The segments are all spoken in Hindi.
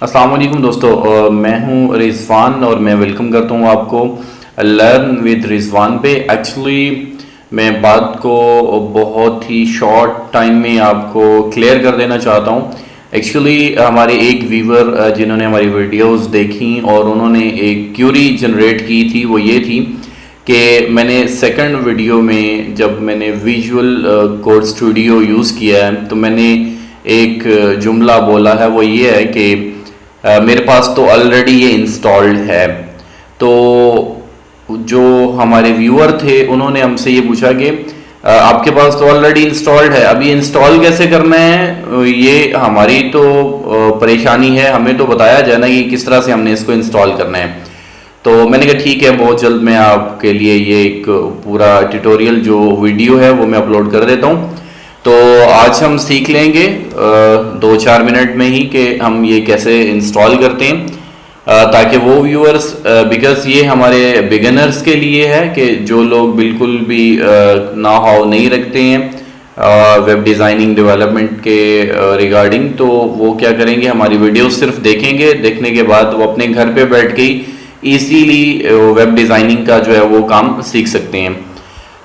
अस्सलाम वालेकुम दोस्तों, मैं हूं रिजवान और मैं वेलकम करता हूं आपको लर्न विद रिजवान पे। एक्चुअली मैं बात को बहुत ही शॉर्ट टाइम में आपको क्लियर कर देना चाहता हूं। एक्चुअली हमारे एक व्यूवर जिन्होंने हमारी वीडियोस देखी और उन्होंने एक क्यूरी जनरेट की थी, वो ये थी कि मैंने सेकंड वीडियो में जब मैंने विजुअल कोड स्टूडियो यूज़ किया है तो मैंने एक जुमला बोला है, वो ये है कि मेरे पास तो ऑलरेडी ये इंस्टॉल्ड है। तो जो हमारे व्यूअर थे उन्होंने हमसे ये पूछा कि आपके पास तो ऑलरेडी इंस्टॉल्ड है, अभी इंस्टॉल कैसे करना है, ये हमारी तो परेशानी है, हमें तो बताया जाए ना कि किस तरह से हमने इसको इंस्टॉल करना है। तो मैंने कहा ठीक है, बहुत जल्द मैं आपके लिए ये एक पूरा ट्यूटोरियल जो वीडियो है वो मैं अपलोड कर देता हूँ। तो आज हम सीख लेंगे 2-4 मिनट में ही कि हम ये कैसे इंस्टॉल करते हैं, ताकि वो व्यूअर्स, बिकॉज ये हमारे बिगिनर्स के लिए है कि जो लोग बिल्कुल भी ना हाउ नहीं रखते हैं वेब डिज़ाइनिंग डेवलपमेंट के रिगार्डिंग, तो वो क्या करेंगे, हमारी वीडियो सिर्फ देखेंगे, देखने के बाद वो अपने घर पे बैठ के ही ईजीली वेब डिज़ाइनिंग का जो है वो काम सीख सकते हैं।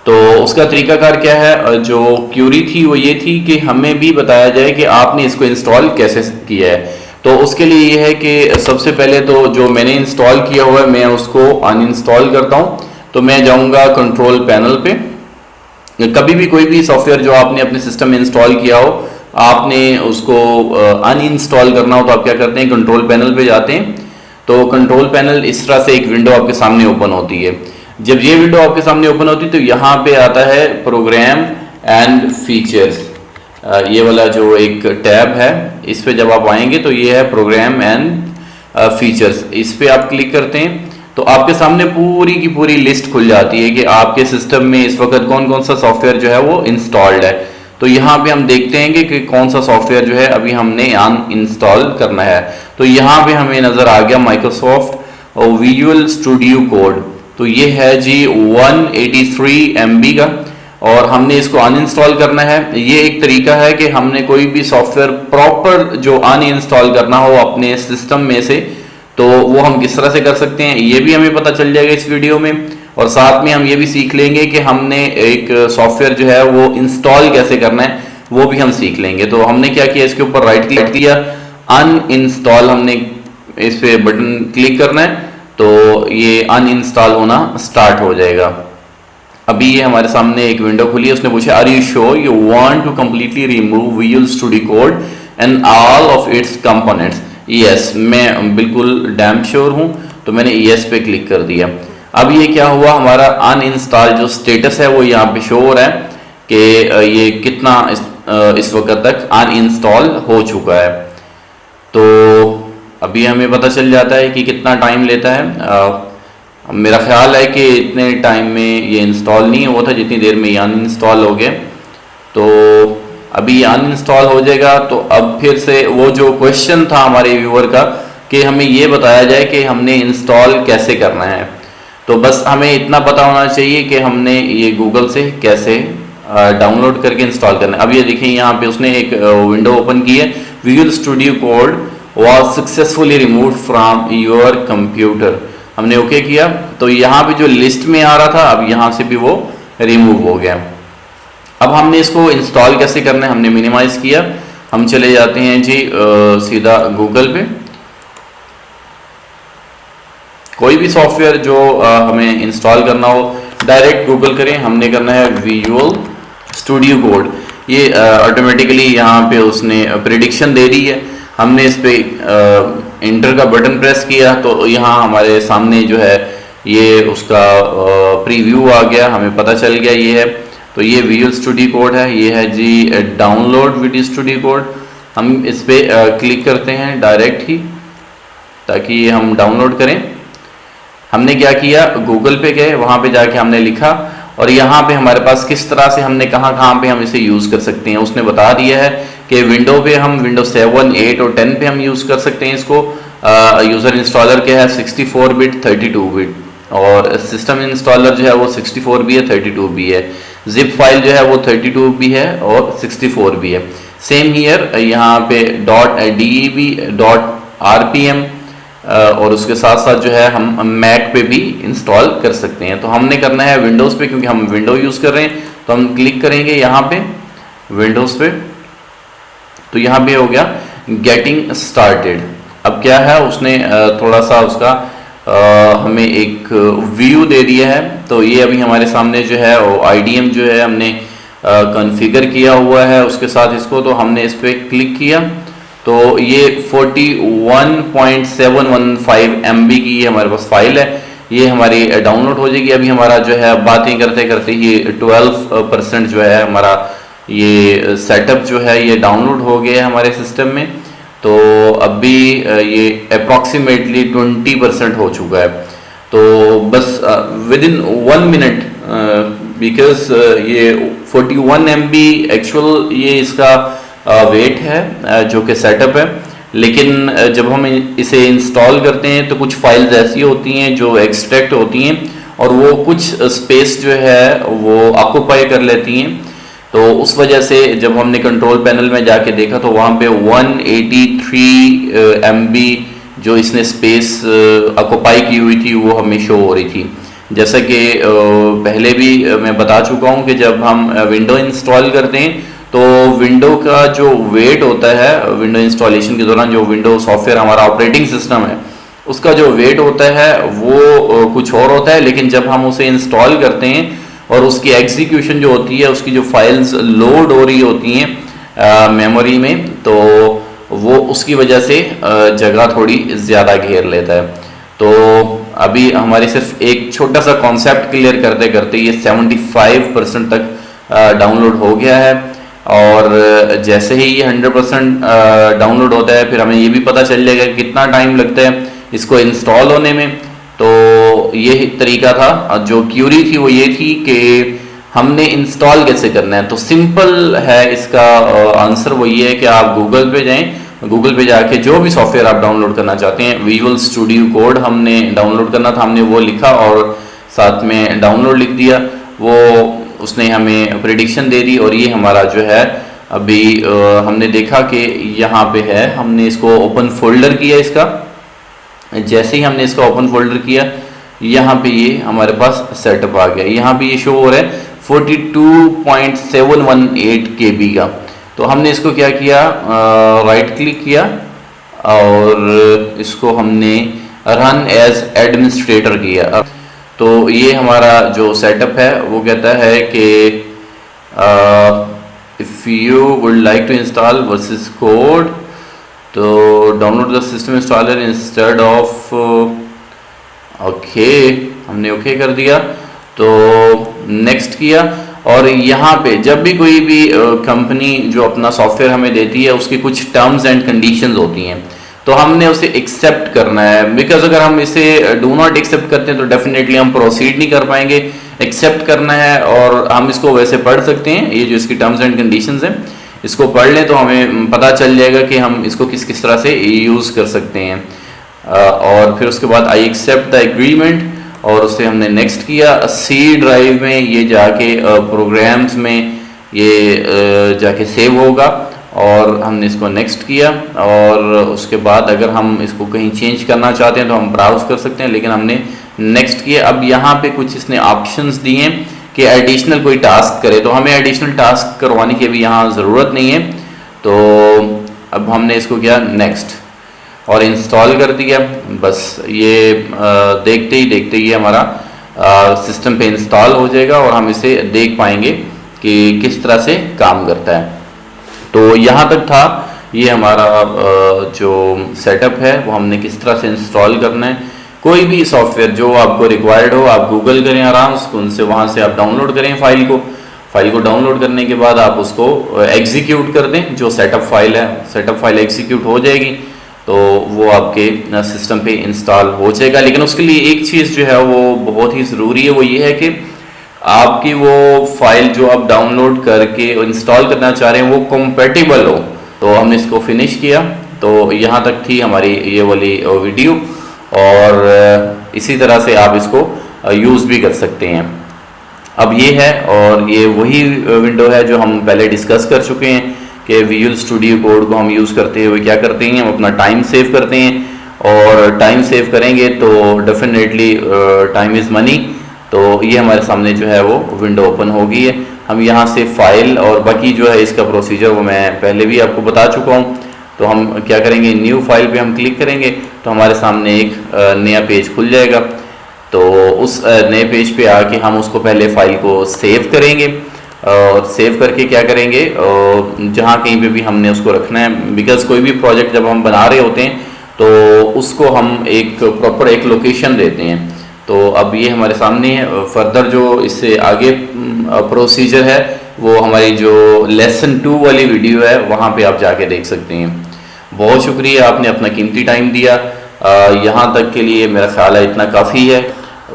तो उसका तरीकाकार क्या है, जो क्यूरी थी वो ये थी कि हमें भी बताया जाए कि आपने इसको इंस्टॉल कैसे किया है। तो उसके लिए ये है कि सबसे पहले तो जो मैंने इंस्टॉल किया हुआ है मैं उसको अनइंस्टॉल करता हूँ। तो मैं जाऊँगा कंट्रोल पैनल पे। कभी भी कोई भी सॉफ्टवेयर जो आपने अपने सिस्टम में इंस्टॉल किया हो, आपने उसको अनइंस्टॉल करना हो तो आप क्या करते हैं, कंट्रोल पैनल पे जाते हैं। तो कंट्रोल पैनल इस तरह से एक विंडो आपके सामने ओपन होती है। जब ये विंडो आपके सामने ओपन होती है तो यहाँ पे आता है प्रोग्राम एंड फीचर्स, ये वाला जो एक टैब है, इस पे जब आप आएंगे तो ये है प्रोग्राम एंड फीचर्स। इस पे आप क्लिक करते हैं तो आपके सामने पूरी की पूरी लिस्ट खुल जाती है कि आपके सिस्टम में इस वक्त कौन कौन सा सॉफ्टवेयर जो है वो इंस्टॉल्ड है। तो यहाँ पे हम देखते हैं कि कौन सा सॉफ्टवेयर जो है अभी हमने अनइंस्टॉल करना है। तो यहाँ पे हमें नजर आ गया माइक्रोसॉफ्ट और विजुअल स्टूडियो कोड। तो ये है जी 183 MB का और हमने इसको अनइंस्टॉल करना है। ये एक तरीका है कि हमने कोई भी सॉफ्टवेयर प्रॉपर जो अनइंस्टॉल करना हो अपने सिस्टम में से, तो वो हम किस तरह से कर सकते हैं ये भी हमें पता चल जाएगा इस वीडियो में। और साथ में हम ये भी सीख लेंगे कि हमने एक सॉफ्टवेयर जो है वो इंस्टॉल कैसे करना है, वो भी हम सीख लेंगे। तो हमने क्या किया, इसके ऊपर राइट क्लिक किया, अनइंस्टॉल, हमने इस पे बटन क्लिक करना है तो ये अनइंस्टॉल होना स्टार्ट हो जाएगा। अभी ये हमारे सामने एक विंडो खुली है, उसने पूछा are you sure you want to completely remove Visual Studio Code and all of its components. Yes, मैं बिल्कुल डैम श्योर हूं, तो मैंने यस पे क्लिक कर दिया। अब ये क्या हुआ, हमारा अनइंस्टॉल जो स्टेटस है वो यहाँ पे शो हो रहा है कि ये कितना इस वक्त तक अनइंस्टॉल हो चुका है। तो अभी हमें पता चल जाता है कि कितना टाइम लेता है। मेरा ख्याल है कि इतने टाइम में ये इंस्टॉल नहीं हुआ था जितनी देर में ये अनइंस्टॉल हो गया। तो अभी ये अनइंस्टॉल हो जाएगा। तो अब फिर से वो जो क्वेश्चन था हमारे व्यूअर का कि हमें ये बताया जाए कि हमने इंस्टॉल कैसे करना है, तो बस हमें इतना पता होना चाहिए कि हमने ये गूगल से कैसे डाउनलोड करके इंस्टॉल करना है। अब ये देखिए यहाँ पे उसने एक विंडो ओपन की है, visual Studio code was successfully removed from your computer। हमने ओके किया तो यहाँ पे जो लिस्ट में आ रहा था अब यहाँ से भी वो रिमूव हो गया। अब हमने इसको इंस्टॉल कैसे करना है, हमने मिनिमाइज किया, हम चले जाते हैं जी सीधा गूगल पे। कोई भी सॉफ्टवेयर जो हमें इंस्टॉल करना हो डायरेक्ट गूगल करें, हमने करना है विजुअल स्टूडियो कोड। ये ऑटोमेटिकली यहाँ पे उसने प्रेडिक्शन दे दी है, हमने इस पे इंटर का बटन प्रेस किया तो यहाँ हमारे सामने जो है ये उसका प्रीव्यू आ गया, हमें पता चल गया ये है। तो ये विजुअल स्टूडियो कोड है, ये है जी डाउनलोड विजुअल स्टूडियो कोड। हम इस पे क्लिक करते हैं डायरेक्ट ही ताकि ये हम डाउनलोड करें। हमने क्या किया, गूगल पे गए, वहाँ पे जाके हमने लिखा और यहाँ पे हमारे पास किस तरह से हमने कहाँ पे हम इसे यूज़ कर सकते हैं उसने बता दिया है कि विंडो पे हम विंडो 7, 8 और 10 पे हम यूज़ कर सकते हैं इसको। यूज़र इंस्टॉलर क्या है 64 बिट 32 बिट, और सिस्टम इंस्टॉलर जो है वो 64 भी है 32 भी है। जिप फाइल जो है वो 32 भी है और 64 भी है। सेम हियर यहाँ पे .deb RPM और उसके साथ साथ जो है हम मैक पे भी इंस्टॉल कर सकते हैं। तो हमने करना है विंडोज़ पे, क्योंकि हम विंडो यूज़ कर रहे हैं। तो हम क्लिक करेंगे यहाँ पे विंडोज़ पे, तो यहाँ पे हो गया गेटिंग स्टार्टेड। अब क्या है, उसने थोड़ा सा उसका हमें एक व्यू दे दिया है। तो ये अभी हमारे सामने जो है वो IDM जो है हमने कॉन्फ़िगर किया हुआ है उसके साथ इसको। तो हमने इस पर क्लिक किया तो ये 41.715 MB की ये हमारे पास फाइल है, ये हमारी डाउनलोड हो जाएगी। अभी हमारा जो है बातें करते करते ये 12% जो है हमारा ये सेटअप जो है ये डाउनलोड हो गया है हमारे सिस्टम में। तो अभी ये अप्रॉक्सीमेटली 20% हो चुका है। तो बस विद इन 1 मिनट, बिकॉज ये 41 MB एक्चुअल ये इसका वेट है जो कि सेटअप है। लेकिन जब हम इसे इंस्टॉल करते हैं तो कुछ फाइल्स ऐसी होती हैं जो एक्सट्रैक्ट होती हैं और वो कुछ स्पेस जो है वो ऑक्यूपाई कर लेती हैं। तो उस वजह से जब हमने कंट्रोल पैनल में जाके देखा तो वहाँ पे 183 MB जो इसने स्पेस ऑक्यूपाई की हुई थी वो हमें शो हो रही थी। जैसा कि पहले भी मैं बता चुका हूँ कि जब हम विंडो इंस्टॉल करते हैं तो विंडो का जो वेट होता है, विंडो इंस्टॉलेशन के दौरान जो विंडो सॉफ्टवेयर हमारा ऑपरेटिंग सिस्टम है उसका जो वेट होता है वो कुछ और होता है। लेकिन जब हम उसे इंस्टॉल करते हैं और उसकी एग्जीक्यूशन जो होती है, उसकी जो फाइल्स लोड हो रही होती हैं मेमोरी में, तो वो उसकी वजह से जगह थोड़ी ज़्यादा घेर लेता है। तो अभी हमारी सिर्फ एक छोटा सा कॉन्सेप्ट क्लियर करते करते ये 75% तक डाउनलोड हो गया है। और जैसे ही ये 100% डाउनलोड होता है फिर हमें ये भी पता चल जाएगा कितना टाइम लगता है इसको इंस्टॉल होने में। तो ये तरीका था, जो क्यूरी थी वो ये थी कि हमने इंस्टॉल कैसे करना है। तो सिंपल है इसका आंसर, वो ये है कि आप गूगल पे जाएं, गूगल पे जाके जो भी सॉफ्टवेयर आप डाउनलोड करना चाहते हैं, विजुअल स्टूडियो कोड हमने डाउनलोड करना था, हमने वो लिखा और साथ में डाउनलोड लिख दिया। वो उसने हमें प्रेडिक्शन दे दी और ये हमारा जो है अभी हमने देखा कि यहाँ पे है। हमने इसको ओपन फोल्डर किया इसका, जैसे ही हमने इसका ओपन फोल्डर किया यहाँ पे ये हमारे पास सेटअप आ गया। यहाँ पे ये शो हो रहा है 42.718 KB का। तो हमने इसको क्या किया, राइट क्लिक किया और इसको हमने रन एज एडमिनिस्ट्रेटर किया। तो ये हमारा जो सेटअप है वो कहता है कि if you would like to install versus code तो download the system installer instead of, okay हमने ओके कर दिया। तो नेक्स्ट किया और यहाँ पे जब भी कोई भी कंपनी जो अपना सॉफ्टवेयर हमें देती है उसकी कुछ टर्म्स एंड कंडीशंस होती हैं, तो हमने उसे एक्सेप्ट करना है। बिकॉज अगर हम इसे डू नॉट एक्सेप्ट करते हैं तो डेफिनेटली हम प्रोसीड नहीं कर पाएंगे। एक्सेप्ट करना है और हम इसको वैसे पढ़ सकते हैं, ये जो इसकी टर्म्स एंड कंडीशंस हैं इसको पढ़ लें तो हमें पता चल जाएगा कि हम इसको किस किस तरह से यूज़ कर सकते हैं। और फिर उसके बाद आई एक्सेप्ट द एग्रीमेंट और उसे हमने नेक्स्ट किया। सी ड्राइव में ये जाके प्रोग्राम्स में ये जाके सेव होगा और हमने इसको नेक्स्ट किया। और उसके बाद अगर हम इसको कहीं चेंज करना चाहते हैं तो हम ब्राउज कर सकते हैं, लेकिन हमने नेक्स्ट किया। अब यहाँ पे कुछ इसने ऑप्शंस दिए हैं कि एडिशनल कोई टास्क करे, तो हमें एडिशनल टास्क करवाने की अभी यहाँ ज़रूरत नहीं है। तो अब हमने इसको किया नेक्स्ट और इंस्टॉल कर दिया। बस ये देखते ही हमारा सिस्टम पे इंस्टॉल हो जाएगा और हम इसे देख पाएंगे कि किस तरह से काम करता है। तो यहाँ तक था ये हमारा जो सेटअप है वो हमने किस तरह से इंस्टॉल करना है। कोई भी सॉफ्टवेयर जो आपको रिक्वायर्ड हो आप गूगल करें आराम से, उनसे वहाँ से आप डाउनलोड करें फाइल को डाउनलोड करने के बाद आप उसको एग्जीक्यूट कर दें। जो सेटअप फाइल है, सेटअप फाइल एग्जीक्यूट हो जाएगी तो वो आपके सिस्टम पे इंस्टॉल हो जाएगा। लेकिन उसके लिए एक चीज़ जो है वो बहुत ही ज़रूरी है, वो ये है कि आपकी वो फाइल जो आप डाउनलोड करके इंस्टॉल करना चाह रहे हैं वो कंपैटिबल हो। तो हमने इसको फिनिश किया। तो यहाँ तक थी हमारी ये वाली वीडियो और इसी तरह से आप इसको यूज़ भी कर सकते हैं। अब ये है और ये वही विंडो है जो हम पहले डिस्कस कर चुके हैं कि विजुअल स्टूडियो कोड को हम यूज़ करते हुए क्या करते हैं, हम अपना टाइम सेव करते हैं, और टाइम सेव करेंगे तो डेफिनेटली टाइम इज़ मनी। तो ये हमारे सामने जो है वो विंडो ओपन हो गई है। हम यहाँ से फाइल और बाकी जो है इसका प्रोसीजर वो मैं पहले भी आपको बता चुका हूँ। तो हम क्या करेंगे, न्यू फाइल पे हम क्लिक करेंगे तो हमारे सामने एक नया पेज खुल जाएगा। तो उस नए पेज पे आके हम उसको पहले फाइल को सेव करेंगे, और सेव करके क्या करेंगे, जहाँ कहीं पे भी हमने उसको रखना है, बिकॉज कोई भी प्रोजेक्ट जब हम बना रहे होते हैं तो उसको हम एक प्रॉपर एक लोकेशन देते हैं। तो अब ये हमारे सामने है। फर्दर जो इससे आगे प्रोसीजर है वो हमारी जो लेसन 2 वाली वीडियो है वहाँ पे आप जाके देख सकते हैं। बहुत शुक्रिया, आपने अपना कीमती टाइम दिया। यहाँ तक के लिए मेरा ख्याल है इतना काफ़ी है।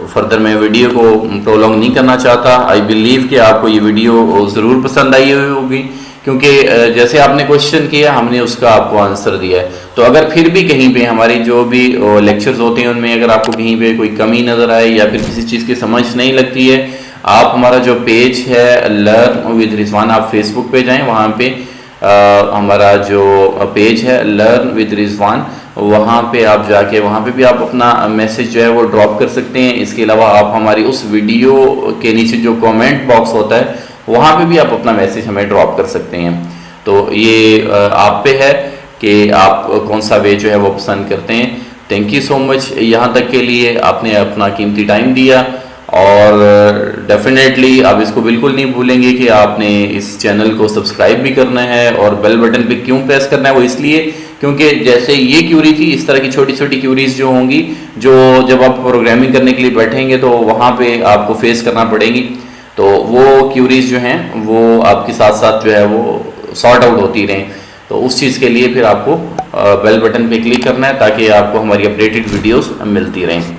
फर्दर मैं वीडियो को प्रोलॉन्ग नहीं करना चाहता। आई बिलीव कि आपको ये वीडियो ज़रूर पसंद आई हुई होगी, क्योंकि जैसे आपने क्वेश्चन किया हमने उसका आपको आंसर दिया है। तो अगर फिर भी कहीं पे हमारी जो भी लेक्चर्स होते हैं उनमें अगर आपको कहीं पे कोई कमी नज़र आए या फिर किसी चीज़ की समझ नहीं लगती है, आप हमारा जो पेज है लर्न विद रिजवान, आप फेसबुक पे जाएं, वहाँ पे हमारा जो पेज है लर्न विद रिजवान, वहाँ पे आप जाके वहाँ पे भी आप अपना मैसेज जो है वो ड्रॉप कर सकते हैं। इसके अलावा आप हमारी उस वीडियो के नीचे जो कमेंट बॉक्स होता है वहाँ पे भी आप अपना मैसेज हमें ड्रॉप कर सकते हैं। तो ये आप पे है कि आप कौन सा वे जो है वो पसंद करते हैं। थैंक यू सो मच, यहाँ तक के लिए आपने अपना कीमती टाइम दिया, और डेफिनेटली आप इसको बिल्कुल नहीं भूलेंगे कि आपने इस चैनल को सब्सक्राइब भी करना है, और बेल बटन पे क्यों प्रेस करना है, वो इसलिए क्योंकि जैसे ये क्यूरी थी इस तरह की छोटी छोटी क्यूरीज जो होंगी, जो जब आप प्रोग्रामिंग करने के लिए बैठेंगे तो वहाँ पे आपको फेस करना पड़ेगी। तो वो क्यूरीज जो हैं वो आपके साथ साथ जो है वो सॉर्ट आउट होती रहें। तो उस चीज़ के लिए फिर आपको बेल बटन पे क्लिक करना है ताकि आपको हमारी अपडेटेड वीडियोस मिलती रहें।